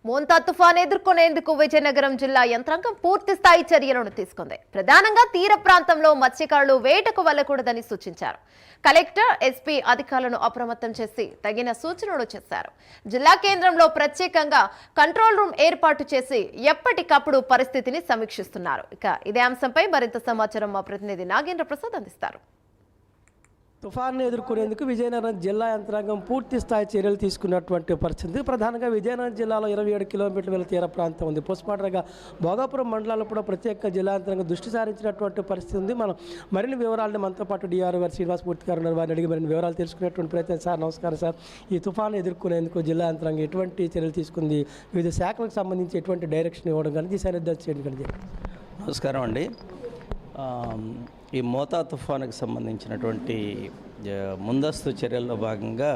మోంతా తుఫాన్ ఎదుర్కొనేందుకు విజయనగరం జిల్లా యంత్రాంగం పూర్తి స్థాయి చర్యలను తీసుకుంది. ప్రధానంగా తీర ప్రాంతంలో మత్స్యకారులు వేటకు వెళ్లకూడదని సూచించారు. కలెక్టర్, ఎస్పీ అధికారులను అప్రమత్తం చేసి తగిన సూచనలు చేశారు. జిల్లా కేంద్రంలో ప్రత్యేకంగా కంట్రోల్ రూమ్ ఏర్పాటు చేసి ఎప్పటికప్పుడు పరిస్థితిని సమీక్షిస్తున్నారు. ఇక ఇదే అంశంపై మరింత సమాచారం మా ప్రతినిధి నాగేంద్ర ప్రసాద్ అందిస్తారు. తుఫాను ఎదుర్కొనేందుకు విజయనగరం జిల్లా యంత్రాంగం పూర్తి స్థాయి చర్యలు తీసుకున్నటువంటి పరిస్థితి. ప్రధానంగా విజయనగరం జిల్లాలో 27 కిలోమీటర్ల తీర ప్రాంతం ఉంది. పోస్ట్మార్టంగా భోగాపురం మండలాల్లో కూడా ప్రత్యేక జిల్లా యంత్రాంగం దృష్టి సారించినటువంటి పరిస్థితి ఉంది. మనం మరిన్ని వివరాలను మనతో పాటు డిఆర్ఓ గారు శ్రీనివాస్ పూర్తి గారు ఉన్నారు. వారిని అడిగి మరిన్ని వివరాలు తెలుసుకునేటువంటి ప్రయత్నం. సార్ నమస్కారం సార్. ఈ తుఫాను ఎదుర్కొనేందుకు జిల్లా యంత్రాంగం ఎటువంటి చర్యలు తీసుకుంది, వివిధ శాఖలకు సంబంధించి ఎటువంటి డైరెక్షన్ ఇవ్వడం కానీ దిశానిర్దేశం చేయడం కానీ? నమస్కారం అండి. ఈ మోతా తుఫానుకు సంబంధించినటువంటి ముందస్తు చర్యల్లో భాగంగా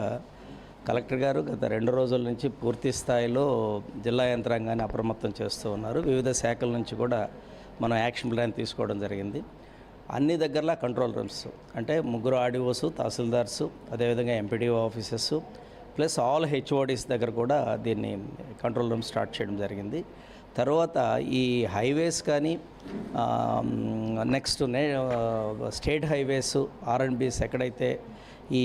కలెక్టర్ గారు గత 2 రోజుల నుంచి పూర్తి స్థాయిలో జిల్లా యంత్రాంగాన్ని అప్రమత్తం చేస్తూ ఉన్నారు. వివిధ శాఖల నుంచి కూడా మనం యాక్షన్ ప్లాన్ తీసుకోవడం జరిగింది. అన్ని దగ్గరలా కంట్రోల్ రూమ్స్ అంటే 3 ఆర్డీఓస్, తహసీల్దార్స్, అదేవిధంగా MPDO offices plus all HODs దగ్గర కూడా దీన్ని కంట్రోల్ రూమ్ స్టార్ట్ చేయడం జరిగింది. తర్వాత ఈ హైవేస్ కానీ నెక్స్ట్ స్టేట్ హైవేస్, ఆర్ఎండ్బీస్ ఎక్కడైతే ఈ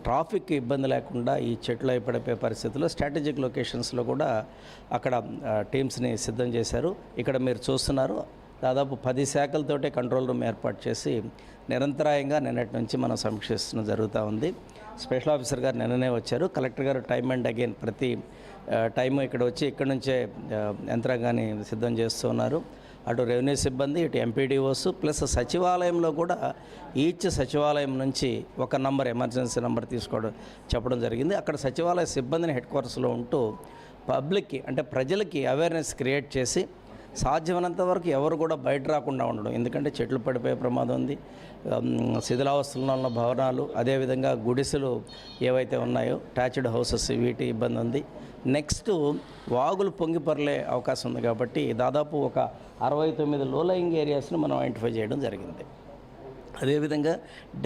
ట్రాఫిక్ ఇబ్బంది లేకుండా ఈ చెట్లు అయిపడిపోయే పరిస్థితుల్లో స్ట్రాటజిక్ లొకేషన్స్లో కూడా అక్కడ టీమ్స్ని సిద్ధం చేశారు. ఇక్కడ మీరు చూస్తున్నారు, దాదాపు 10 శాఖలతోటే కంట్రోల్ రూమ్ ఏర్పాటు చేసి నిరంతరాయంగా నిన్నటి నుంచి మనం సమీక్షిస్తూ జరుగుతూ ఉంది. స్పెషల్ ఆఫీసర్ గారు నిన్ననే వచ్చారు. కలెక్టర్ గారు టైమ్ అండ్ అగైన్ ప్రతి టైము ఇక్కడ వచ్చి ఇక్కడ నుంచే యంత్రాంగాన్ని సిద్ధం చేస్తూ ఉన్నారు. అటు రెవెన్యూ సిబ్బంది, ఇటు ఎంపీడీఓస్ ప్లస్ సచివాలయంలో కూడా ఈచ్ సచివాలయం నుంచి ఒక నంబర్, ఎమర్జెన్సీ నెంబర్ చెప్పడం జరిగింది. అక్కడ సచివాలయ సిబ్బందిని హెడ్ క్వార్టర్స్లో ఉంటూ పబ్లిక్కి అంటే ప్రజలకి అవేర్నెస్ క్రియేట్ చేసి సాధ్యమైనంత వరకు ఎవరు కూడా బయట రాకుండా ఉండడం. ఎందుకంటే చెట్లు పడిపోయే ప్రమాదం ఉంది, శిథిలావస్థలో ఉన్న భవనాలు, అదేవిధంగా గుడిసెలు ఏవైతే ఉన్నాయో అటాచ్డ్ హౌసెస్, వీటి ఇబ్బంది ఉంది. నెక్స్ట్ వాగులు పొంగిపొరలే అవకాశం ఉంది కాబట్టి దాదాపు ఒక 69 లోలయింగ్ ఏరియాస్ను మనం ఐడెంటిఫై చేయడం జరిగింది. అదేవిధంగా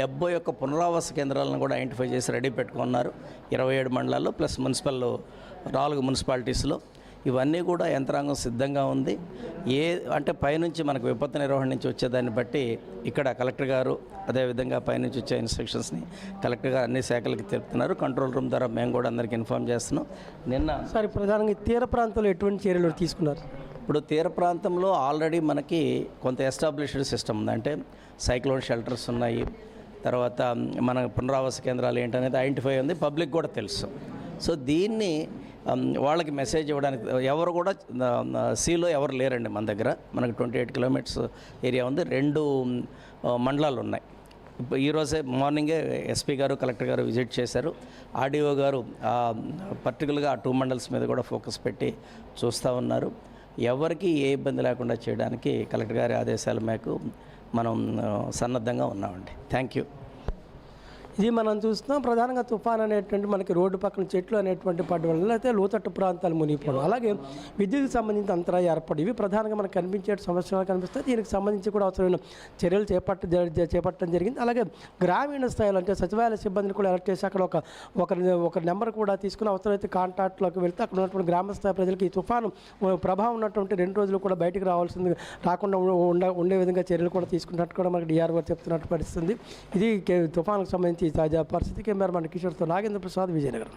71 పునరావాస కేంద్రాలను కూడా ఐడెంటిఫై చేసి రెడీ పెట్టుకున్నారు 27 మండలాల్లో ప్లస్ 4 మున్సిపాలిటీస్లో. ఇవన్నీ కూడా యంత్రాంగం సిద్ధంగా ఉంది. అంటే పైనుంచి మనకు విపత్తు నిర్వహణ నుంచి వచ్చేదాన్ని బట్టి ఇక్కడ కలెక్టర్ గారు అదేవిధంగా పైనుంచి వచ్చే ఇన్స్ట్రక్షన్స్ని కలెక్టర్ గారు అన్ని శాఖలకు తెలుపుతున్నారు. కంట్రోల్ రూమ్ ద్వారా మేము కూడా అందరికీ ఇన్ఫార్మ్ చేస్తున్నాం. నిన్న సార్ ప్రధానంగా తీర ప్రాంతంలో ఎటువంటి చర్యలు తీసుకున్నారు? ఇప్పుడు తీర ప్రాంతంలో ఆల్రెడీ మనకి కొంత ఎస్టాబ్లిష్డ్ సిస్టమ్ ఉంది. అంటే సైక్లోన్ షెల్టర్స్ ఉన్నాయి, తర్వాత మన పునరావాస కేంద్రాలు ఏంటనేది ఐడెంటిఫై ఉంది, పబ్లిక్ కూడా తెలుసు. సో దీన్ని వాళ్ళకి మెసేజ్ ఇవ్వడానికి ఎవరు కూడా సీలో ఎవరు లేరండి మన దగ్గర. మనకు 28 కిలోమీటర్స్ ఏరియా ఉంది, 2 మండలాలు ఉన్నాయి. ఇప్పుడు ఈరోజే మార్నింగే ఎస్పీ గారు, కలెక్టర్ గారు విజిట్ చేశారు. ఆర్డీఓ గారు పర్టికులర్గా ఆ 2 మండల్స్ మీద కూడా ఫోకస్ పెట్టి చూస్తూ ఉన్నారు. ఎవరికి ఏ ఇబ్బంది లేకుండా చేయడానికి కలెక్టర్ గారి ఆదేశాల మేరకు మనం సన్నద్ధంగా ఉన్నామండి. Thank you. ఇది మనం చూస్తున్నాం. ప్రధానంగా తుఫాన్ అనేటువంటి మనకి రోడ్డు పక్కన చెట్లు అనేటువంటి పడ్డ వల్ల అయితే లోతట్టు ప్రాంతాలు మునిగిపోవడం, అలాగే విద్యుత్కి సంబంధించిన అంతరాయం ఏర్పడి ఇవి ప్రధానంగా మనకు కనిపించే సమస్యలు కనిపిస్తాయి. దీనికి సంబంధించి కూడా అవసరమైన చర్యలు చేపట్టడం జరిగింది. అలాగే గ్రామీణ స్థాయిలో అంటే సచివాలయ సిబ్బందిని కూడా అలర్ట్ చేసి అక్కడ ఒక నెంబర్ కూడా తీసుకుని అవసరమైతే కాంటాక్ట్లోకి వెళ్తే అక్కడ ఉన్నటువంటి గ్రామ స్థాయి ప్రజలకి ఈ తుఫాను ప్రభావం ఉన్నటువంటి 2 రోజులు కూడా బయటికి రాకుండా ఉండే విధంగా చర్యలు కూడా తీసుకున్నట్టు కూడా మనకి డిఆర్ఓ చెప్తున్నట్టు పరిస్థితుంది. ఇది తుఫానుకు సంబంధించి తాజా పరిస్థితి. కెమెరామెన్ కిషోర్తో నాగేంద్ర ప్రసాద్, విజయనగరం.